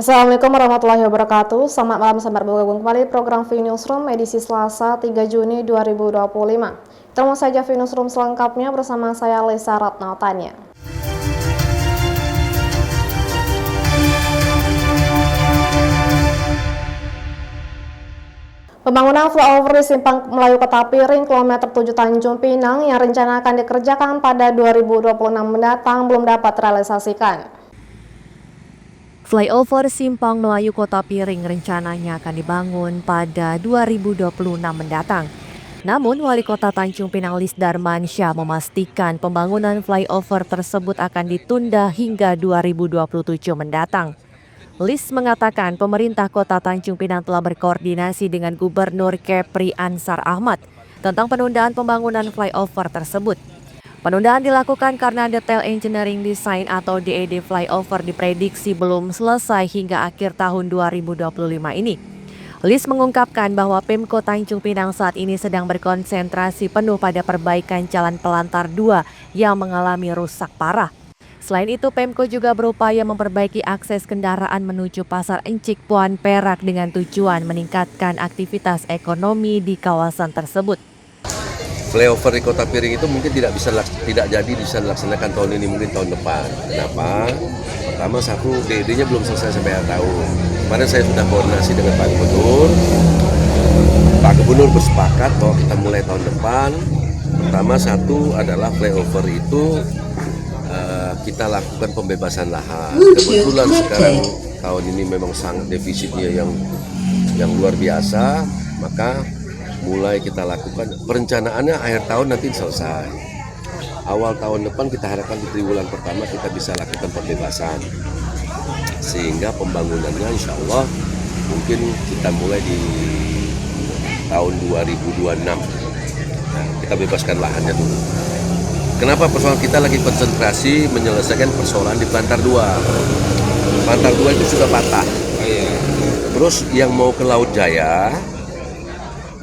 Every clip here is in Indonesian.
Assalamualaikum warahmatullahi wabarakatuh. Selamat malam, selamat bergabung kembali program V Newsroom edisi Selasa 3 Juni 2025. Terima saja V Newsroom selengkapnya bersama saya Lesa Ratnautania. Pembangunan flyover di Simpang Melayu Kota Piring kilometer 7 Tanjung Pinang yang rencana akan dikerjakan pada 2026 mendatang belum dapat terrealisasikan. Flyover Simpang Melayu Kota Piring rencananya akan dibangun pada 2026 mendatang. Namun, Wali Kota Tanjung Pinang Lis Darmansyah memastikan pembangunan flyover tersebut akan ditunda hingga 2027 mendatang. Lis mengatakan pemerintah Kota Tanjung Pinang telah berkoordinasi dengan Gubernur Kepri Ansar Ahmad tentang penundaan pembangunan flyover tersebut. Penundaan dilakukan karena detail engineering design atau DED flyover diprediksi belum selesai hingga akhir tahun 2025 ini. Lis mengungkapkan bahwa Pemko Tanjung Pinang saat ini sedang berkonsentrasi penuh pada perbaikan Jalan Pelantar 2 yang mengalami rusak parah. Selain itu, Pemko juga berupaya memperbaiki akses kendaraan menuju Pasar Encik Puan Perak dengan tujuan meningkatkan aktivitas ekonomi di kawasan tersebut. Flyover di Kota Piring itu mungkin tidak jadi bisa dilaksanakan tahun ini, mungkin tahun depan. Kenapa? Pertama, satu, DED-nya belum selesai sampai akhir tahun. Kemarin saya sudah koordinasi dengan Pak Gubernur. Pak Gubernur bersepakat bahwa kita mulai tahun depan. Pertama, satu adalah flyover itu kita lakukan pembebasan lahan. Kebetulan sekarang tahun ini memang sangat defisitnya yang luar biasa, maka mulai kita lakukan perencanaannya akhir tahun nanti selesai. Awal tahun depan kita harapkan di triwulan pertama kita bisa lakukan pembebasan, sehingga pembangunannya insya Allah mungkin kita mulai di tahun 2026. Nah, kita bebaskan lahannya dulu. Kenapa persoalan kita lagi konsentrasi menyelesaikan persoalan di Pelantar 2. Pelantar 2 itu sudah patah. Terus yang mau ke Laut Jaya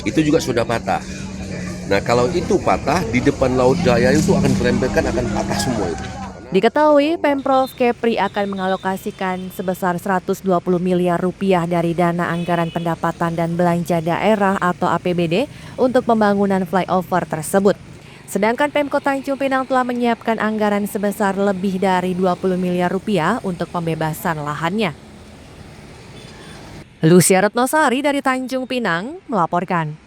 itu juga sudah patah. Nah, kalau itu patah, di depan Laut Jaya itu akan dirembekan, akan patah semua itu. Diketahui Pemprov Kepri akan mengalokasikan sebesar 120 miliar rupiah dari dana anggaran pendapatan dan belanja daerah atau APBD untuk pembangunan flyover tersebut. Sedangkan Pemkot Tanjung Pinang telah menyiapkan anggaran sebesar lebih dari 20 miliar rupiah untuk pembebasan lahannya. Lucia Retnosari dari Tanjung Pinang melaporkan.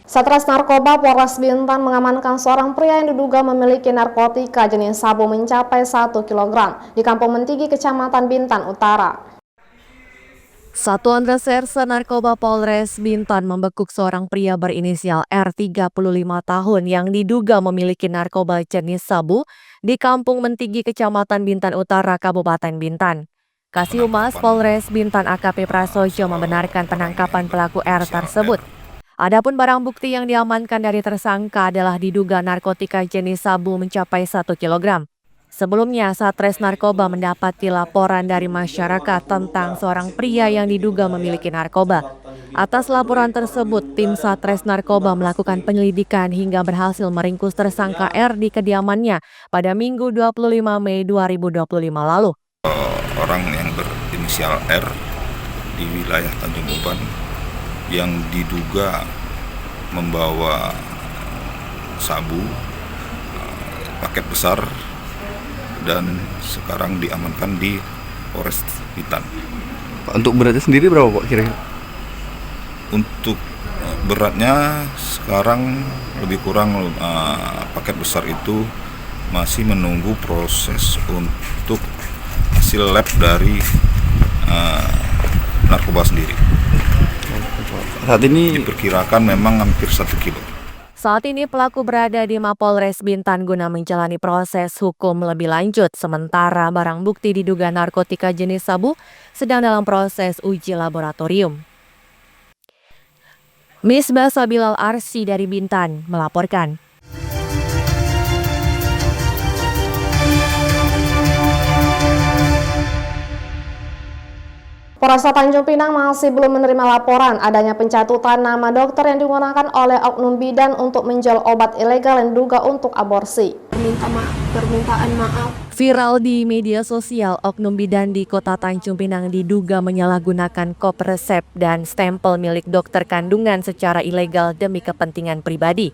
Satres Narkoba Polres Bintan mengamankan seorang pria yang diduga memiliki narkotika jenis sabu mencapai 1 kg di Kampung Mentigi, Kecamatan Bintan Utara. Satuan Reserse Narkoba Polres Bintan membekuk seorang pria berinisial R 35 tahun yang diduga memiliki narkoba jenis sabu di Kampung Mentigi, Kecamatan Bintan Utara, Kabupaten Bintan. Kasihumas Polres Bintan AKP Prasojo membenarkan penangkapan pelaku R tersebut. Adapun barang bukti yang diamankan dari tersangka adalah diduga narkotika jenis sabu mencapai 1 kg. Sebelumnya, Satres Narkoba mendapati laporan dari masyarakat tentang seorang pria yang diduga memiliki narkoba. Atas laporan tersebut, tim Satres Narkoba melakukan penyelidikan hingga berhasil meringkus tersangka R di kediamannya pada Minggu 25 Mei 2025 lalu. Orang yang berinisial R di wilayah Tanjung Uban yang diduga membawa sabu paket besar dan sekarang diamankan di Polres Bintan. Untuk beratnya sendiri berapa Pak kira-kira? Untuk beratnya sekarang lebih kurang paket besar itu masih menunggu proses untuk hasil lab dari narkoba sendiri. Saat ini diperkirakan memang hampir 1 kilo. Saat ini pelaku berada di Mapolres Bintan guna menjalani proses hukum lebih lanjut, sementara barang bukti diduga narkotika jenis sabu sedang dalam proses uji laboratorium. Misbah Sabilal Arsi dari Bintan melaporkan. Polresta Tanjung Pinang masih belum menerima laporan adanya pencatutan nama dokter yang digunakan oleh oknum bidan untuk menjual obat ilegal yang diduga untuk aborsi. Permintaan maaf. Viral di media sosial, oknum bidan di Kota Tanjung Pinang diduga menyalahgunakan kop resep dan stempel milik dokter kandungan secara ilegal demi kepentingan pribadi.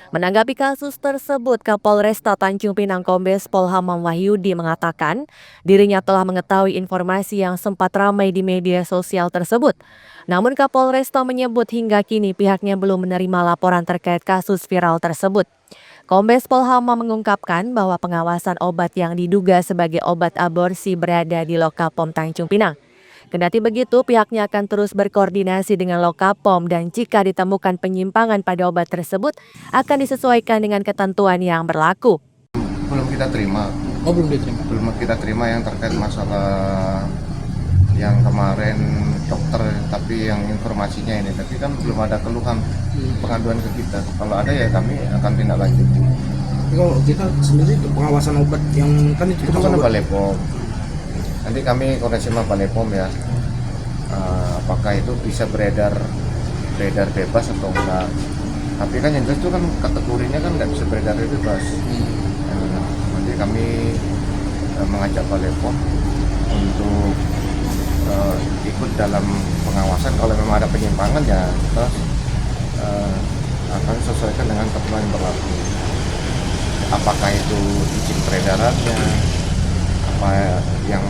Menanggapi kasus tersebut, Kapolresta Tanjung Pinang Kombes Pol Hamam Wahyudi mengatakan dirinya telah mengetahui informasi yang sempat ramai di media sosial tersebut. Namun Kapolresta menyebut hingga kini pihaknya belum menerima laporan terkait kasus viral tersebut. Kombes Pol Hamam mengungkapkan bahwa pengawasan obat yang diduga sebagai obat aborsi berada di Lokapom Tanjung Pinang. Kendati begitu, pihaknya akan terus berkoordinasi dengan Lokapom dan jika ditemukan penyimpangan pada obat tersebut, akan disesuaikan dengan ketentuan yang berlaku. Belum kita terima. Oh, belum diterima. Belum kita terima yang terkait masalah yang kemarin dokter, tapi yang informasinya ini. Tapi kan belum ada keluhan pengaduan ke kita. Kalau ada ya kami akan tindak lanjut. Kalau kita sendiri itu pengawasan obat yang kan itu kan Balepom. Nanti kami koordinasi sama Balepom ya. Apakah itu bisa beredar bebas atau enggak? Tapi kan yang jelas itu kan kategorinya kan nggak bisa beredar bebas. Nanti kami mengajak Balepom untuk ikut dalam pengawasan. Kalau memang ada penyimpangan ya kita akan sesuaikan dengan ketentuan yang berlaku. Apakah itu izin peredarannya, apa yang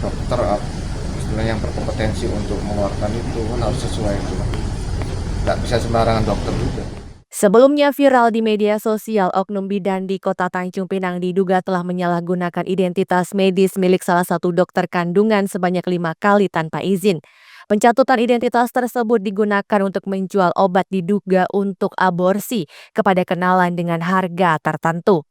dokter istilahnya yang berkompetensi untuk mengeluarkan itu kan harus sesuai itu. Nggak bisa sembarangan dokter juga. Sebelumnya viral di media sosial, oknum bidan di Kota Tanjung Pinang diduga telah menyalahgunakan identitas medis milik salah satu dokter kandungan sebanyak 5 kali tanpa izin. Pencatutan identitas tersebut digunakan untuk menjual obat diduga untuk aborsi kepada kenalan dengan harga tertentu.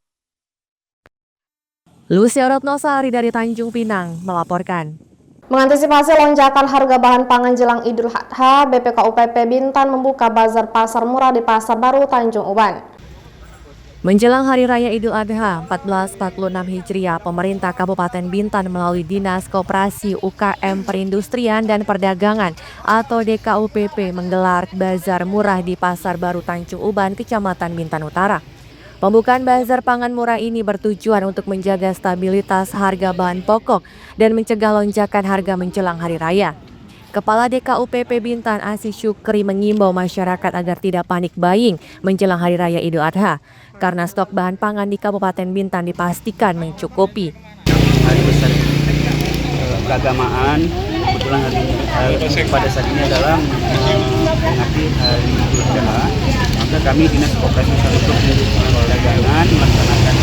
Lucia Ratnosari dari Tanjung Pinang melaporkan. Mengantisipasi lonjakan harga bahan pangan jelang Idul Adha, BPKUPP Bintan membuka bazar pasar murah di Pasar Baru Tanjung Uban. Menjelang Hari Raya Idul Adha 1446 Hijriah, pemerintah Kabupaten Bintan melalui Dinas Koperasi UKM Perindustrian dan Perdagangan atau DKUPP menggelar bazar murah di Pasar Baru Tanjung Uban, Kecamatan Bintan Utara. Pembukaan bazar pangan murah ini bertujuan untuk menjaga stabilitas harga bahan pokok dan mencegah lonjakan harga menjelang Hari Raya. Kepala DKUPP Bintan Asih Syukri mengimbau masyarakat agar tidak panik buying menjelang Hari Raya Idul Adha karena stok bahan pangan di Kabupaten Bintan dipastikan mencukupi. Hari besar keagamaan, kebetulan pada saat ini adalah mengingati Hari Idul Adha, maka kami Dinas Koperasi Infrastruktur Perdagangan melaksanakan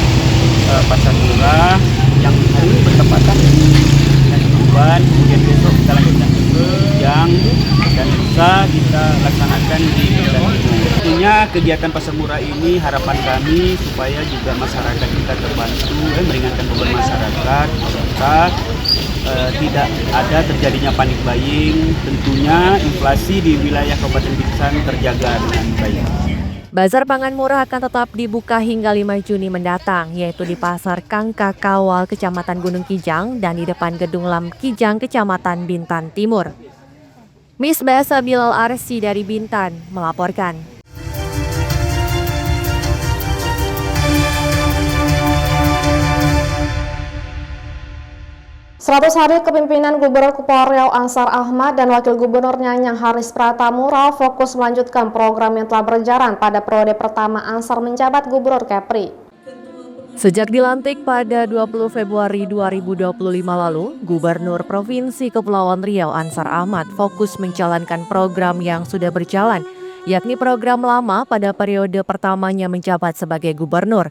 pasar murah yang hari ini bertepatan dengan Tuban, kemudian besok kita lanjutkan ke Jang dan lusa kita laksanakan di Bintan Timur. Tentunya kegiatan pasar murah ini harapan kami supaya juga masyarakat kita terbantu, meringankan beban masyarakat serta tidak ada terjadinya panik buying. Tentunya inflasi di wilayah Kabupaten Bintan terjaga dengan baik. Bazar pangan murah akan tetap dibuka hingga 5 Juni mendatang, yaitu di Pasar Kangka Kawal, Kecamatan Gunung Kijang, dan di depan Gedung Lam Kijang, Kecamatan Bintan Timur. Miss Basa Bilal Arsi dari Bintan melaporkan. 100 hari kepemimpinan Gubernur Kepulauan Riau Ansar Ahmad dan Wakil Gubernur Nyanyang Haris Pratamura fokus melanjutkan program yang telah berjalan pada periode pertama Ansar menjabat Gubernur Kepri. Sejak dilantik pada 20 Februari 2025 lalu, Gubernur Provinsi Kepulauan Riau Ansar Ahmad fokus menjalankan program yang sudah berjalan, yakni program lama pada periode pertamanya menjabat sebagai gubernur.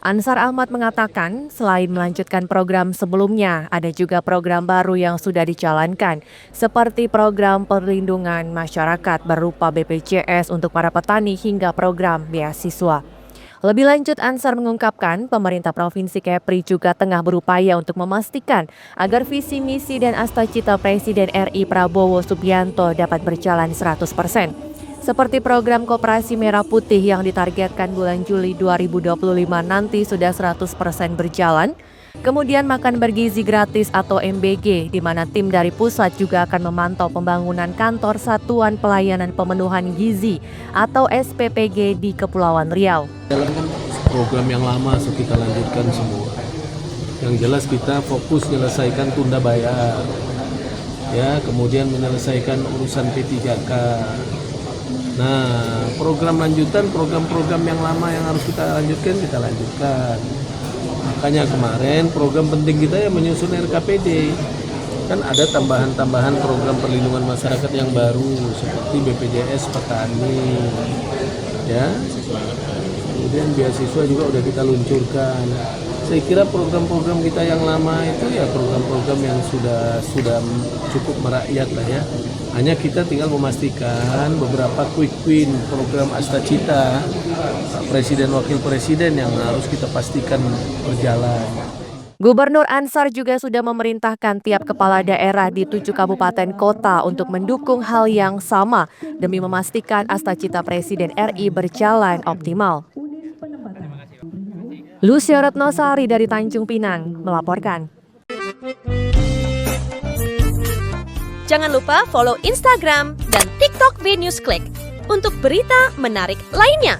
Ansar Ahmad mengatakan selain melanjutkan program sebelumnya, ada juga program baru yang sudah dijalankan, seperti program perlindungan masyarakat berupa BPJS untuk para petani hingga program beasiswa. Lebih lanjut, Ansar mengungkapkan pemerintah Provinsi Kepri juga tengah berupaya untuk memastikan agar visi misi dan astacita Presiden RI Prabowo Subianto dapat berjalan 100%. Seperti program Koperasi Merah Putih yang ditargetkan bulan Juli 2025 nanti sudah 100% berjalan, Kemudian makan bergizi gratis atau MBG, di mana tim dari pusat juga akan memantau pembangunan kantor Satuan Pelayanan Pemenuhan Gizi atau SPPG di Kepulauan Riau. Jalankan program yang lama, so kita lanjutkan semua. Yang jelas kita fokus menyelesaikan tunda bayar, ya, kemudian menyelesaikan urusan P3K. Nah, program lanjutan, program-program yang lama yang harus kita lanjutkan. Makanya kemarin program penting kita ya menyusun RKPD. Kan ada tambahan-tambahan program perlindungan masyarakat yang baru seperti BPJS petani, ya. Kemudian beasiswa juga udah kita luncurkan. Saya kira program-program kita yang lama itu ya program-program yang sudah cukup merakyat lah ya. Hanya kita tinggal memastikan beberapa quick win program Astacita, Presiden Wakil Presiden yang harus kita pastikan berjalan. Gubernur Ansar juga sudah memerintahkan tiap kepala daerah di 7 kabupaten kota untuk mendukung hal yang sama demi memastikan Astacita Presiden RI berjalan optimal. Lucia Retnosari dari Tanjung Pinang melaporkan. Jangan lupa follow Instagram dan TikTok VNewsClick untuk berita menarik lainnya.